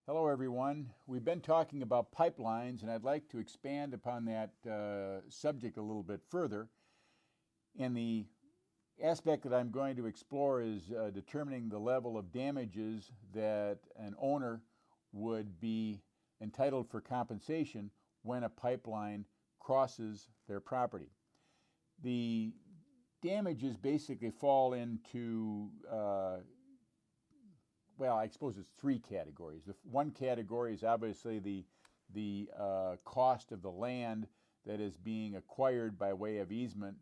Hello, everyone. We've been talking about pipelines, and I'd like to expand upon that subject a little bit further. And the aspect that I'm going to explore is determining the level of damages that an owner would be entitled for compensation when a pipeline crosses their property. The damages basically fall into well, I suppose it's three categories. The one category is obviously the cost of the land that is being acquired by way of easement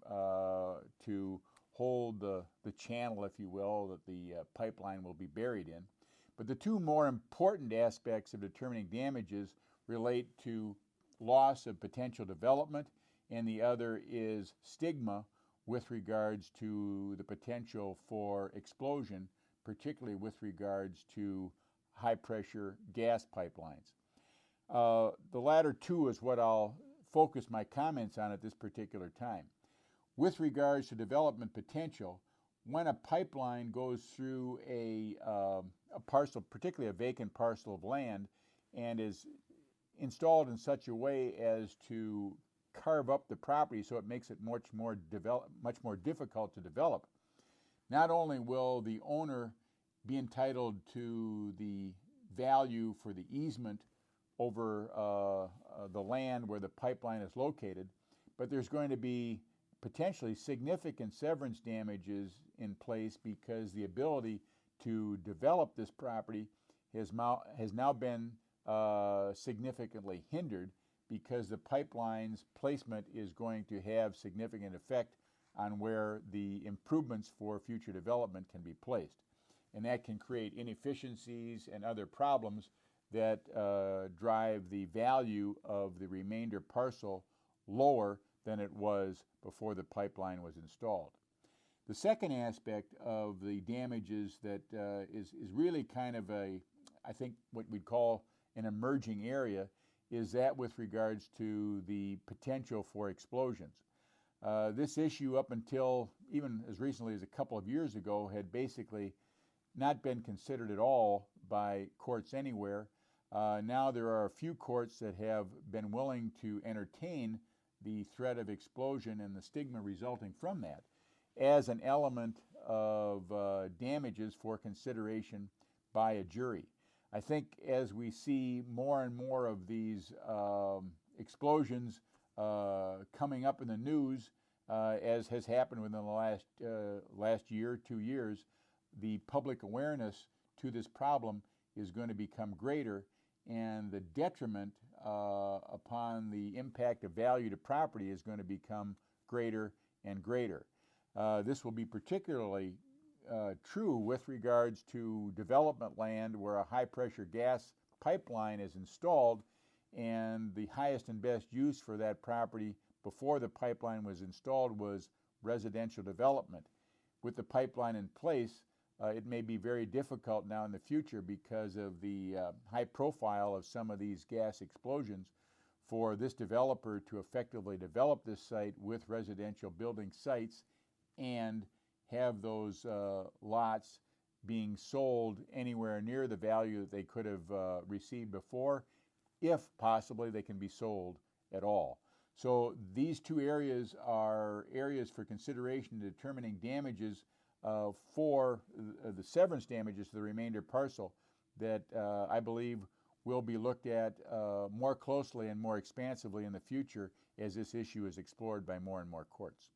to hold the channel, if you will, that the pipeline will be buried in. But the two more important aspects of determining damages relate to loss of potential development, and the other is stigma with regards to the potential for explosion, particularly with regards to high-pressure gas pipelines. The latter two is what I'll focus my comments on at this particular time. With regards to development potential, when a pipeline goes through a parcel, particularly a vacant parcel of land, and is installed in such a way as to carve up the property so it makes it much more difficult to develop, not only will the owner be entitled to the value for the easement over the land where the pipeline is located, but there's going to be potentially significant severance damages in place because the ability to develop this property has now been significantly hindered because the pipeline's placement is going to have significant effect on where the improvements for future development can be placed. And that can create inefficiencies and other problems that drive the value of the remainder parcel lower than it was before the pipeline was installed. The second aspect of the damages that is really kind of I think what we'd call an emerging area is that with regards to the potential for explosions. This issue, up until even as recently as a couple of years ago, had basically not been considered at all by courts anywhere. Now there are a few courts that have been willing to entertain the threat of explosion and the stigma resulting from that as an element of damages for consideration by a jury. I think as we see more and more of these explosions coming up in the news, as has happened within the last year, 2 years, the public awareness to this problem is going to become greater, and the detriment upon the impact of value to property is going to become greater and greater. This will be particularly true with regards to development land where a high-pressure gas pipeline is installed, and the highest and best use for that property before the pipeline was installed was residential development. With the pipeline in place, it may be very difficult now in the future because of the high profile of some of these gas explosions for this developer to effectively develop this site with residential building sites and have those lots being sold anywhere near the value that they could have received before, if possibly they can be sold at all. So these two areas are areas for consideration in determining damages for the severance damages to the remainder parcel that I believe will be looked at more closely and more expansively in the future as this issue is explored by more and more courts.